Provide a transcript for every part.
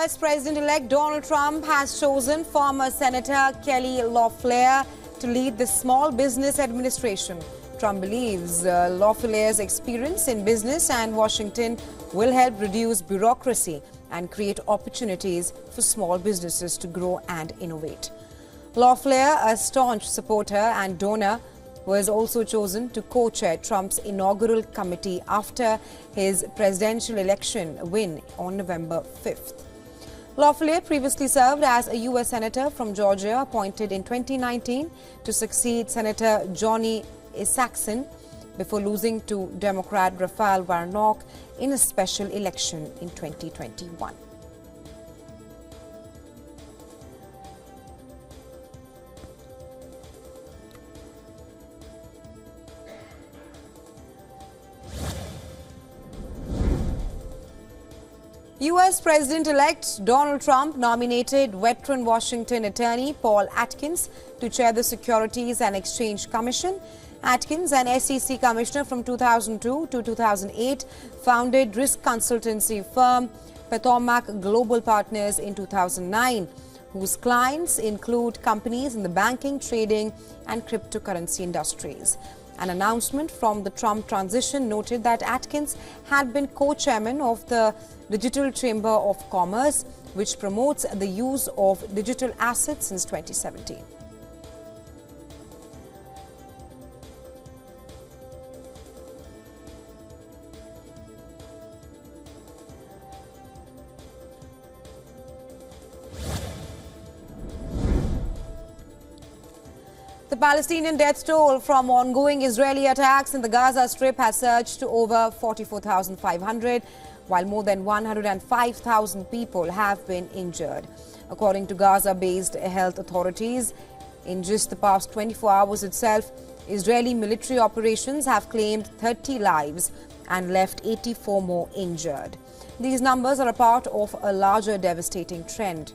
U.S. President-elect Donald Trump has chosen former Senator Kelly Loeffler to lead the Small Business Administration. Trump believes Loeffler's experience in business and Washington will help reduce bureaucracy and create opportunities for small businesses to grow and innovate. Loeffler, a staunch supporter and donor, was also chosen to co-chair Trump's inaugural committee after his presidential election win on November 5th. Loeffler previously served as a U.S. Senator from Georgia, appointed in 2019 to succeed Senator Johnny Isakson before losing to Democrat Raphael Warnock in a special election in 2021. U.S. President-elect Donald Trump nominated veteran Washington attorney Paul Atkins to chair the Securities and Exchange Commission. Atkins, an SEC commissioner from 2002 to 2008, founded risk consultancy firm Potomac Global Partners in 2009, whose clients include companies in the banking, trading and cryptocurrency industries. An announcement from the Trump transition noted that Atkins had been co-chairman of the Digital Chamber of Commerce, which promotes the use of digital assets since 2017. The Palestinian death toll from ongoing Israeli attacks in the Gaza Strip has surged to over 44,500, while more than 105,000 people have been injured. According to Gaza-based health authorities, in just the past 24 hours itself, Israeli military operations have claimed 30 lives and left 84 more injured. These numbers are a part of a larger devastating trend.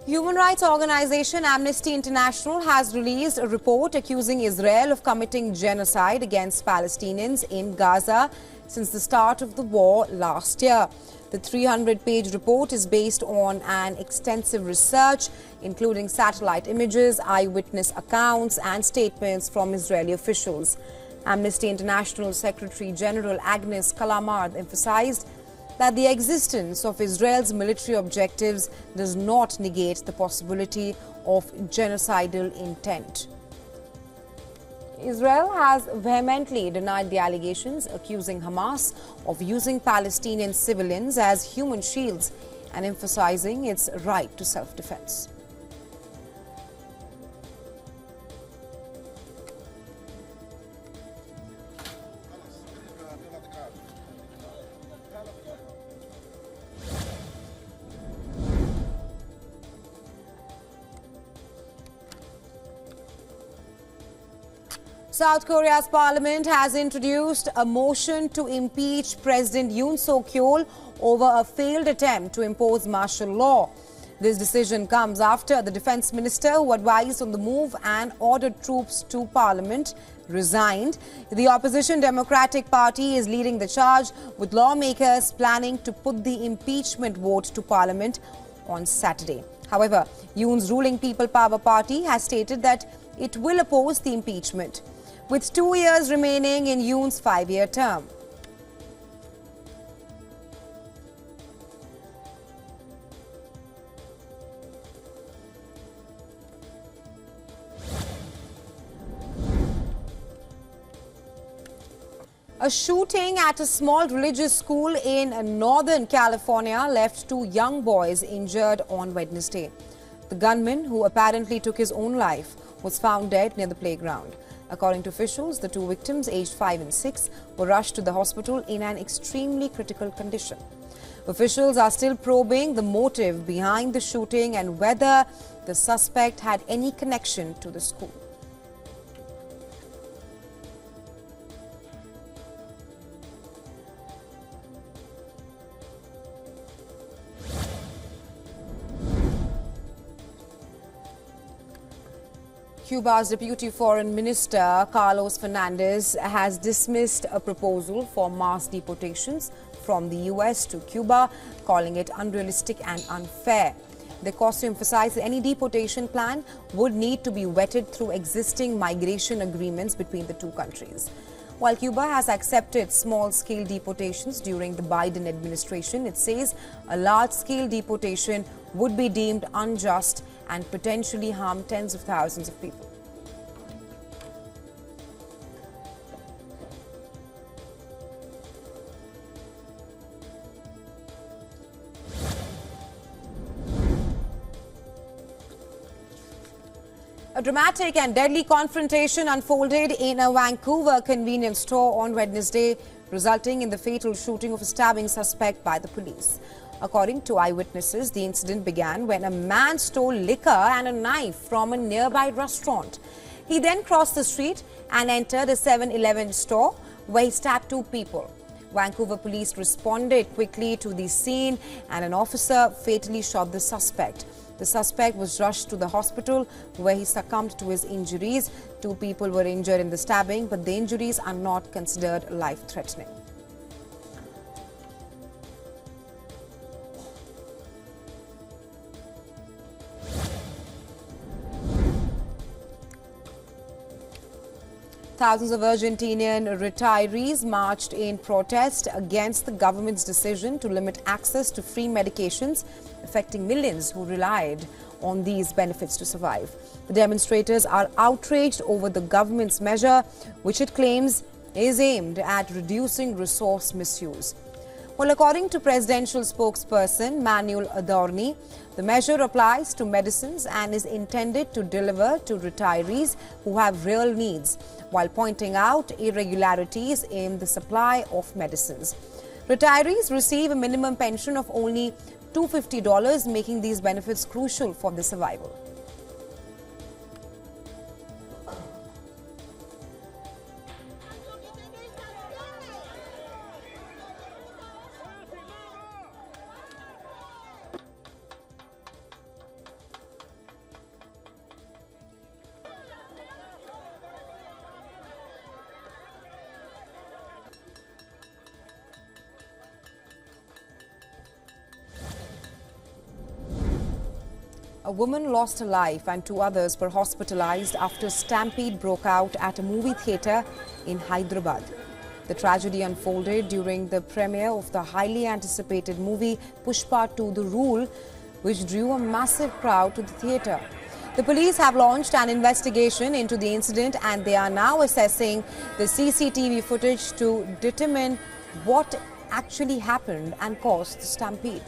Human rights organization Amnesty International has released a report accusing Israel of committing genocide against Palestinians in Gaza since the start of the war last year. The 300-page report is based on an extensive research, including satellite images, eyewitness accounts, and statements from Israeli officials. Amnesty International Secretary General Agnes Kalamard emphasized that the existence of Israel's military objectives does not negate the possibility of genocidal intent. Israel has vehemently denied the allegations, accusing Hamas of using Palestinian civilians as human shields and emphasizing its right to self-defense. South Korea's parliament has introduced a motion to impeach President Yoon Suk-yeol over a failed attempt to impose martial law. This decision comes after the defense minister, who advised on the move and ordered troops to parliament, resigned. The opposition Democratic Party is leading the charge, with lawmakers planning to put the impeachment vote to parliament on Saturday. However, Yoon's ruling People Power Party has stated that it will oppose the impeachment, with 2 years remaining in Yoon's 5-year term. A shooting at a small religious school in Northern California left 2 young boys injured on Wednesday. The gunman, who apparently took his own life, was found dead near the playground. According to officials, the 2 victims, aged 5 and 6, were rushed to the hospital in an extremely critical condition. Officials are still probing the motive behind the shooting and whether the suspect had any connection to the school. Cuba's Deputy Foreign Minister Carlos Fernandez has dismissed a proposal for mass deportations from the US to Cuba, calling it unrealistic and unfair. The cost to emphasize that any deportation plan would need to be vetted through existing migration agreements between the two countries. While Cuba has accepted small-scale deportations during the Biden administration, it says a large-scale deportation would be deemed unjust and potentially harm tens of thousands of people. A dramatic and deadly confrontation unfolded in a Vancouver convenience store on Wednesday, resulting in the fatal shooting of a stabbing suspect by the police. According to eyewitnesses, the incident began when a man stole liquor and a knife from a nearby restaurant. He then crossed the street and entered a 7-Eleven store where he stabbed two people. Vancouver police responded quickly to the scene and an officer fatally shot the suspect. The suspect was rushed to the hospital where he succumbed to his injuries. Two people were injured in the stabbing, but the injuries are not considered life-threatening. Thousands of Argentinian retirees marched in protest against the government's decision to limit access to free medications, affecting millions who relied on these benefits to survive. The demonstrators are outraged over the government's measure, which it claims is aimed at reducing resource misuse. Well, according to presidential spokesperson Manuel Adorni, the measure applies to medicines and is intended to deliver to retirees who have real needs, while pointing out irregularities in the supply of medicines. Retirees receive a minimum pension of only $250, making these benefits crucial for their survival. A woman lost her life and two others were hospitalized after a stampede broke out at a movie theatre in Hyderabad. The tragedy unfolded during the premiere of the highly anticipated movie Pushpa 2 The Rule, which drew a massive crowd to the theatre. The police have launched an investigation into the incident and they are now assessing the CCTV footage to determine what actually happened and caused the stampede.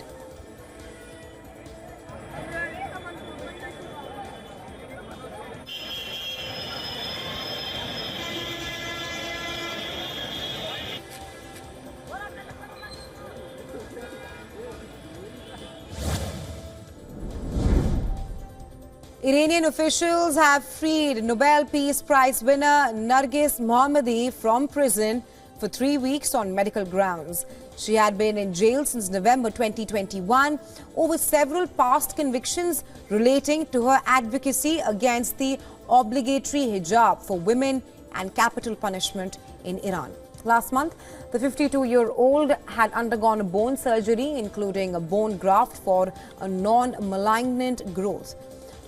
Iranian officials have freed Nobel Peace Prize winner Narges Mohammadi from prison for 3 weeks on medical grounds. She had been in jail since November 2021 over several past convictions relating to her advocacy against the obligatory hijab for women and capital punishment in Iran. Last month, the 52-year-old had undergone a bone surgery, including a bone graft for a non-malignant growth.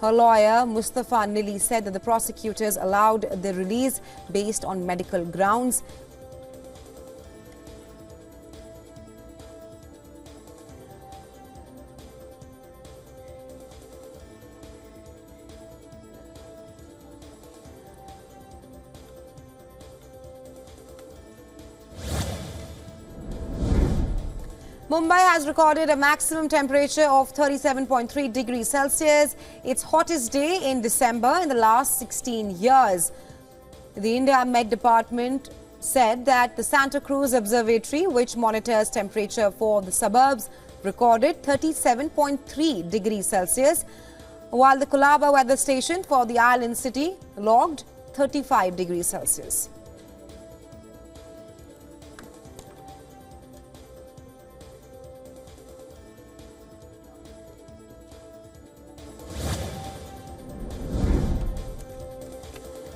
Her lawyer, Mustafa Nili, said that the prosecutors allowed the release based on medical grounds. Mumbai has recorded a maximum temperature of 37.3 degrees Celsius, its hottest day in December in the last 16 years. The India Met Department said that the Santa Cruz Observatory, which monitors temperature for the suburbs, recorded 37.3 degrees Celsius, while the Colaba weather station for the island city logged 35 degrees Celsius.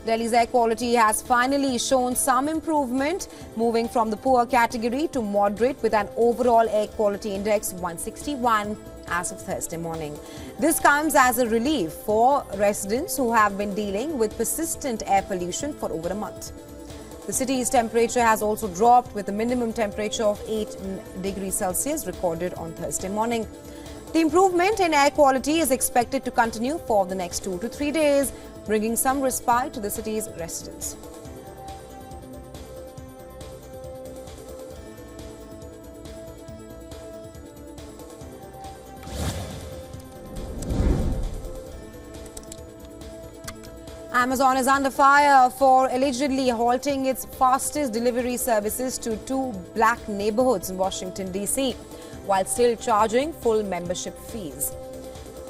Delhi's air quality has finally shown some improvement, moving from the poor category to moderate with an overall air quality index 161 as of Thursday morning. This comes as a relief for residents who have been dealing with persistent air pollution for over a month. The city's temperature has also dropped, with a minimum temperature of 8 degrees Celsius recorded on Thursday morning. The improvement in air quality is expected to continue for the next 2 to 3 days, bringing some respite to the city's residents. Amazon is under fire for allegedly halting its fastest delivery services to 2 black neighborhoods in Washington, D.C., while still charging full membership fees.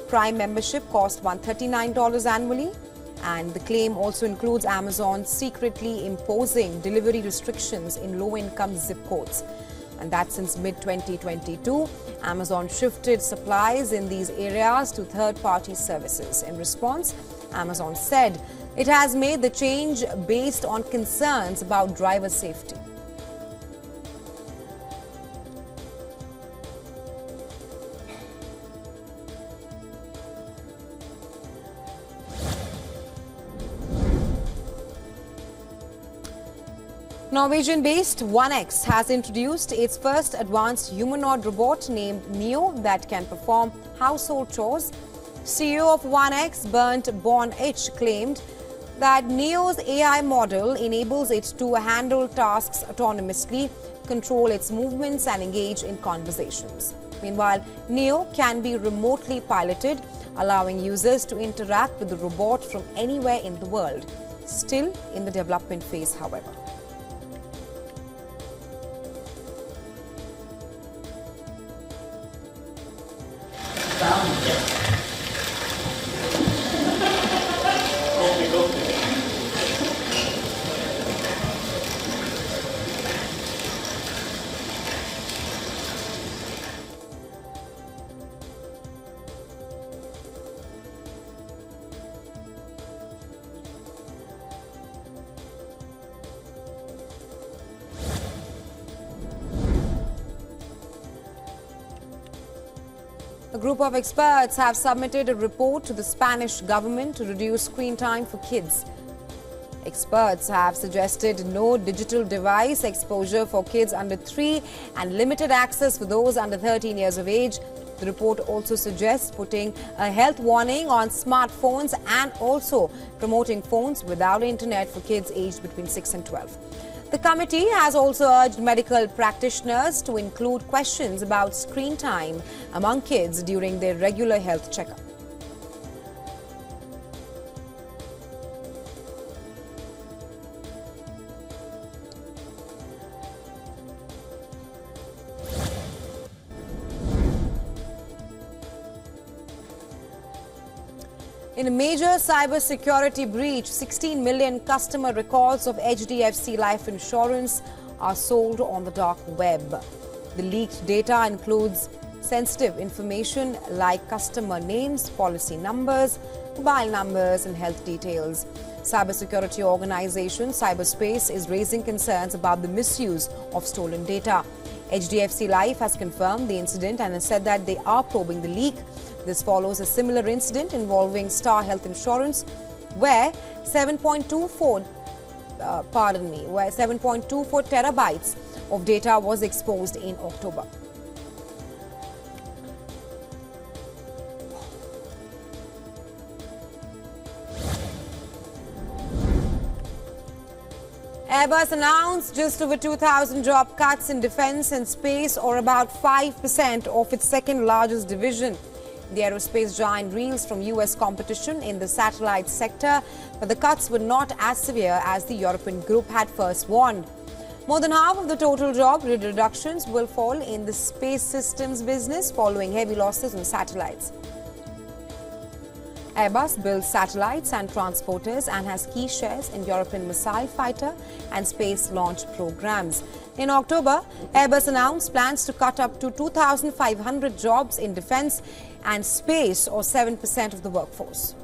Prime membership costs $139 annually, and the claim also includes Amazon secretly imposing delivery restrictions in low-income zip codes. And that since mid-2022, Amazon shifted supplies in these areas to third-party services. In response, Amazon said it has made the change based on concerns about driver safety. Norwegian-based OneX has introduced its first advanced humanoid robot named Neo that can perform household chores. CEO of OneX, Bernd Born-H, claimed that Neo's AI model enables it to handle tasks autonomously, control its movements and engage in conversations. Meanwhile, Neo can be remotely piloted, allowing users to interact with the robot from anywhere in the world. Still in the development phase, however. A group of experts have submitted a report to the Spanish government to reduce screen time for kids. Experts have suggested no digital device exposure for kids under 3 and limited access for those under 13 years of age. The report also suggests putting a health warning on smartphones and also promoting phones without internet for kids aged between 6 and 12. The committee has also urged medical practitioners to include questions about screen time among kids during their regular health checkup. In a major cybersecurity breach, 16 million customer records of HDFC Life Insurance are sold on the dark web. The leaked data includes sensitive information like customer names, policy numbers, mobile numbers and health details. Cybersecurity organization Cyberspace is raising concerns about the misuse of stolen data. HDFC Life has confirmed the incident and has said that they are probing the leak. This follows a similar incident involving Star Health Insurance, where 7.24 terabytes of data was exposed in October. Airbus announced just over 2,000 job cuts in defense and space, or about 5% of its second largest division. The aerospace giant reels from US competition in the satellite sector, but the cuts were not as severe as the European group had first warned. More than half of the total job reductions will fall in the space systems business following heavy losses on satellites. Airbus builds satellites and transporters and has key shares in European missile fighter and space launch programs. In October, Airbus announced plans to cut up to 2,500 jobs in defense and space, or 7% of the workforce.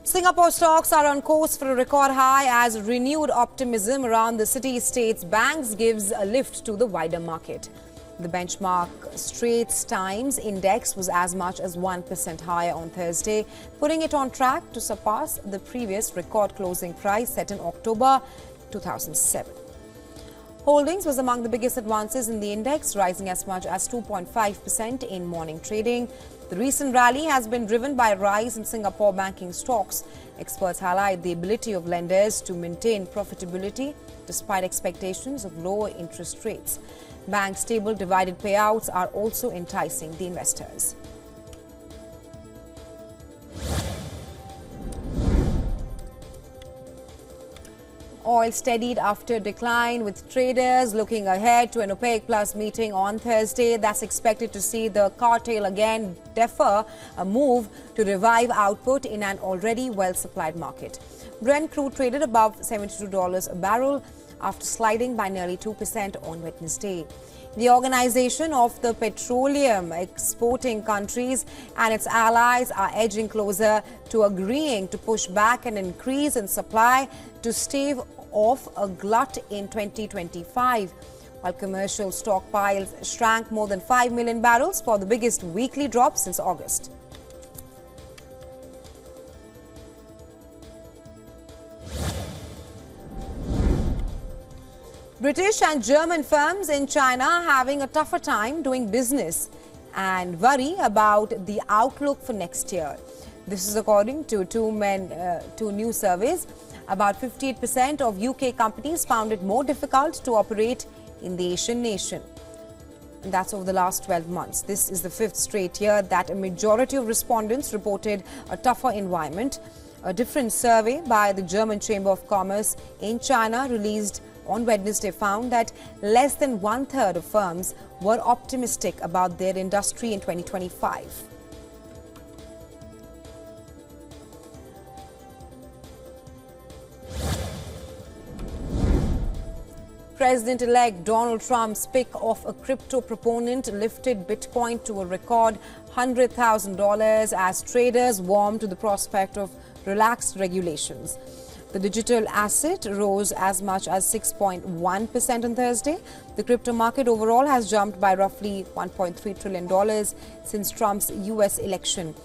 Singapore stocks are on course for a record high as renewed optimism around the city-state's banks gives a lift to the wider market. The benchmark Straits Times index was as much as 1% higher on Thursday, putting it on track to surpass the previous record closing price set in October 2007. Holdings was among the biggest advances in the index, rising as much as 2.5% in morning trading. The recent rally has been driven by a rise in Singapore banking stocks. Experts highlight the ability of lenders to maintain profitability despite expectations of lower interest rates. Bank stable dividend payouts are also enticing the investors. Oil steadied after decline, with traders looking ahead to an OPEC Plus meeting on Thursday that's expected to see the cartel again defer a move to revive output in an already well-supplied market. Brent crude traded above $72 a barrel after sliding by nearly 2% on Wednesday. The Organization of the Petroleum Exporting Countries and its allies are edging closer to agreeing to push back an increase in supply to stave off a glut in 2025, while commercial stockpiles shrank more than 5 million barrels for the biggest weekly drop since August. British and German firms in China are having a tougher time doing business and worry about the outlook for next year. This is according to two new surveys. About 58% of UK companies found it more difficult to operate in the Asian nation. And that's over the last 12 months. This is the fifth straight year that a majority of respondents reported a tougher environment. A different survey by the German Chamber of Commerce in China released on Wednesday found that less than one-third of firms were optimistic about their industry in 2025. President-elect Donald Trump's pick of a crypto proponent lifted Bitcoin to a record $100,000 as traders warmed to the prospect of relaxed regulations. The digital asset rose as much as 6.1% on Thursday. The crypto market overall has jumped by roughly $1.3 trillion since Trump's U.S. election.